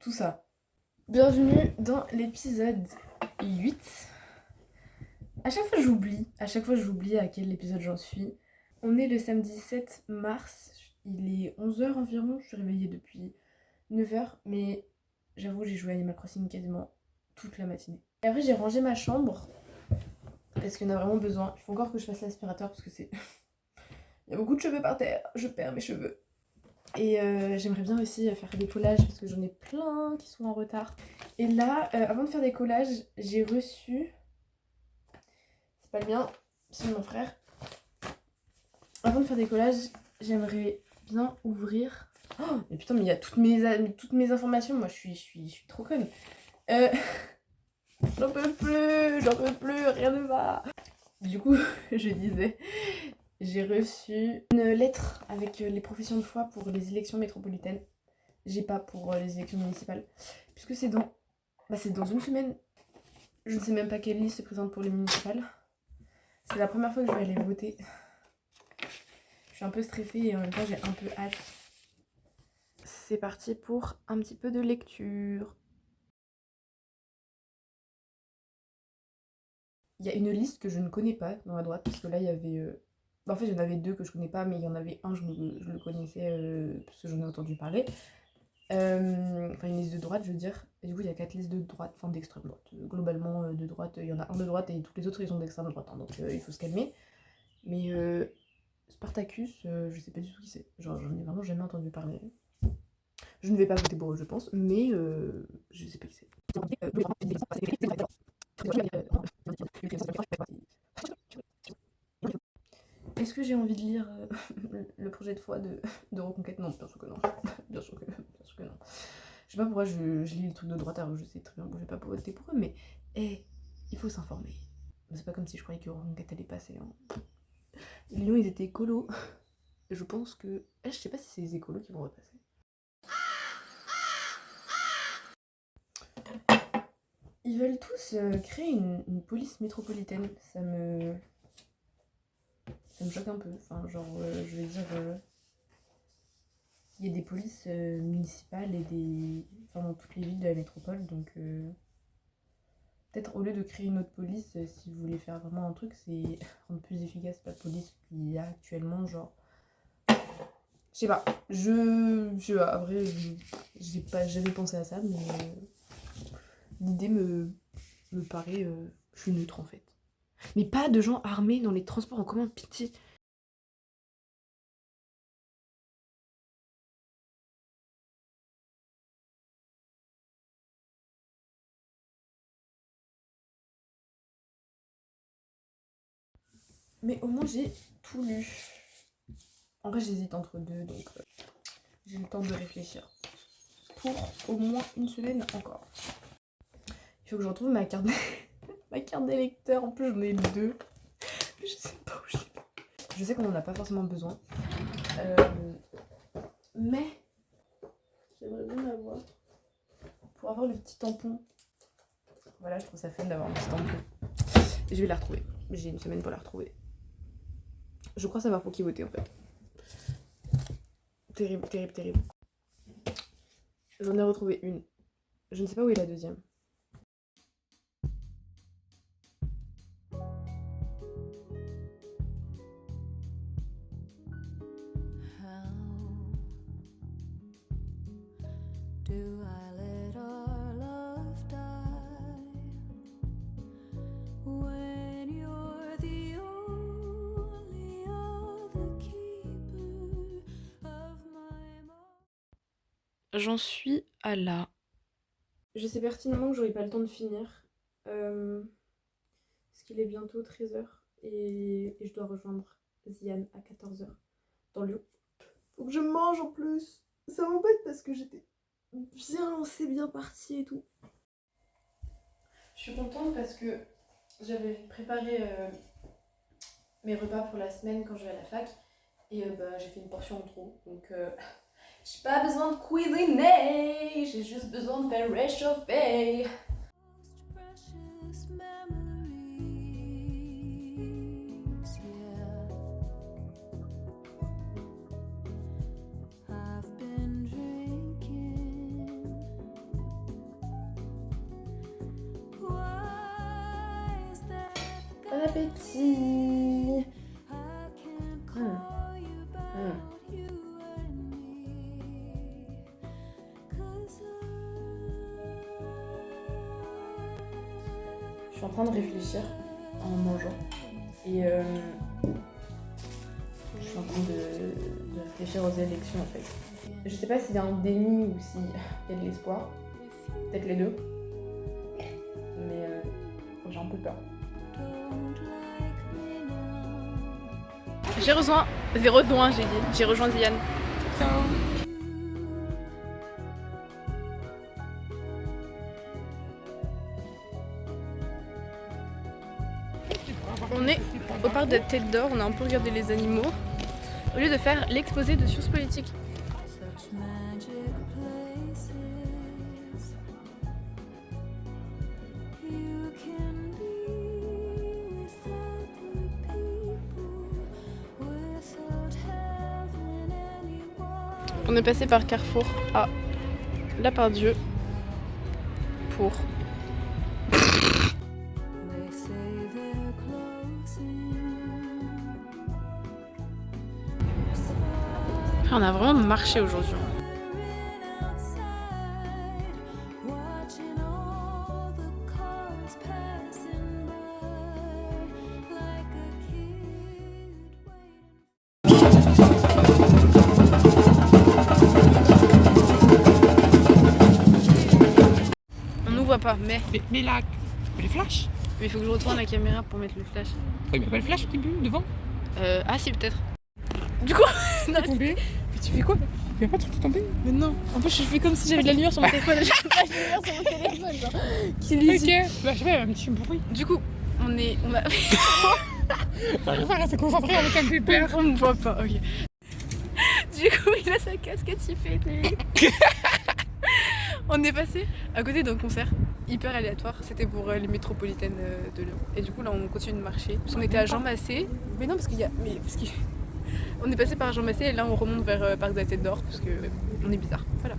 tout ça. Bienvenue dans l'épisode 8. À chaque fois j'oublie à quel épisode j'en suis. On est le samedi 7 mars, il est 11h environ, je suis réveillée depuis 9h, mais j'avoue j'ai joué à Animal Crossing quasiment toute la matinée. Et après j'ai rangé ma chambre, parce qu'il y en a vraiment besoin. Il faut encore que je fasse l'aspirateur parce que c'est... Il y a beaucoup de cheveux par terre, je perds mes cheveux. Et j'aimerais bien aussi faire des collages parce que j'en ai plein qui sont en retard. Et là, avant de faire des collages, j'ai reçu... C'est pas le mien, c'est mon frère. Avant de faire des collages, j'aimerais bien ouvrir... Oh, mais putain, mais il y a toutes mes informations. Moi, je suis trop conne. J'en peux plus, rien ne va. Du coup, je disais... J'ai reçu une lettre avec les professions de foi pour les élections métropolitaines. J'ai pas pour les élections municipales. Puisque c'est dans... c'est dans une semaine. Je ne sais même pas quelle liste se présente pour les municipales. C'est la première fois que je vais aller voter. Je suis un peu stressée et en même temps j'ai un peu hâte. C'est parti pour un petit peu de lecture. Il y a une liste que je ne connais pas dans la droite, parce que là il y avait... En fait il y en avait deux que je connais pas, mais il y en avait un, je le connaissais parce que j'en ai entendu parler. Enfin une liste de droite je veux dire, et du coup il y a 4 listes de droite, enfin d'extrême droite, globalement de droite, il y en a un de droite et tous les autres ils sont d'extrême droite, hein, donc il faut se calmer. Mais Spartacus, je sais pas du tout qui c'est, genre j'en ai vraiment jamais entendu parler. Je ne vais pas voter pour eux je pense, mais je sais pas qui c'est. Est-ce que j'ai envie de lire le projet de foi de Reconquête? Non, bien sûr que non. bien sûr que non. Je sais pas pourquoi je lis les trucs de droite alors je sais très bien que je vais pas voter pour eux, mais il faut s'informer. C'est pas comme si je croyais que Reconquête allait passer. Hein. Lyon, ils étaient écolos. Je pense que... je sais pas si c'est les écolos qui vont repasser. Ils veulent tous créer une police métropolitaine. Ça me choque un peu. Enfin, genre, je vais dire... il y a des polices municipales et des... Enfin, dans toutes les villes de la métropole, donc... Peut-être au lieu de créer une autre police, si vous voulez faire vraiment un truc, c'est rendre plus efficace la police qu'il y a actuellement, genre... Je sais pas, à vrai, j'ai pas jamais pensé à ça, mais l'idée me paraît... je suis neutre en fait. Mais pas de gens armés dans les transports en commun, pitié. Mais au moins j'ai tout lu. En vrai j'hésite entre deux, donc j'ai le temps de réfléchir. Pour au moins une semaine encore. Il faut que je retrouve ma carte ma carte d'électeur, en plus j'en ai deux. Je sais pas où j'ai. Je sais qu'on en a pas forcément besoin. Mais j'aimerais bien l'avoir. Pour avoir le petit tampon. Voilà, je trouve ça fun d'avoir un petit tampon. Et je vais la retrouver. J'ai une semaine pour la retrouver. Je crois savoir pour qui voter en fait. Terrible, terrible, terrible. J'en ai retrouvé une. Je ne sais pas où est la deuxième. J'en suis à la... Je sais pertinemment que j'aurai pas le temps de finir. Parce qu'il est bientôt 13h et je dois rejoindre Ziane à 14h dans Lyon. Faut que je mange en plus. Ça m'embête parce que j'étais bien lancée, bien partie et tout. Je suis contente parce que j'avais préparé mes repas pour la semaine quand je vais à la fac. Et j'ai fait une portion en trop. Donc j'ai pas besoin de cuisiner. J'ai juste besoin de faire réchauffer. appétit. Je suis en train de réfléchir en mangeant et je suis en train de réfléchir aux élections en fait. Je sais pas s'il y a un déni ou s'il y a de l'espoir, peut-être les deux, mais j'ai un peu peur. J'ai rejoint Ziane. On est au parc de la Tête d'Or, on a un peu regardé les animaux au lieu de faire l'exposé de sciences politiques. On est passé par Carrefour à La Part-Dieu pour on a vraiment marché aujourd'hui. On nous voit pas, mais là, le flash. Mais il faut que je retourne la caméra pour mettre le flash. Oui, mais pas le flash au début, devant. Ah si, peut-être. Du coup, non, tombé. Mais tu fais quoi? Il y a pas de truc qui est tombé? Mais non, en fait je fais comme si j'avais de la lumière sur mon téléphone. J'avais pas de lumière sur mon téléphone, genre. Qui lui dit. Ok, bah je sais pas, un petit bruit. Du coup, on a. J'arrive pas à rester concentré avec un pépère. On me voit pas, ok. Du coup, il a sa casquette, il fait. On est passé à côté d'un concert hyper aléatoire, c'était pour les métropolitaines de Lyon. Et du coup là on continue de marcher. Parce qu'on était à Jean Massé. Mais non parce qu'il y a. On est passé par Jean Massé et là on remonte vers Parc de la Tête d'Or parce que on est bizarre. Voilà.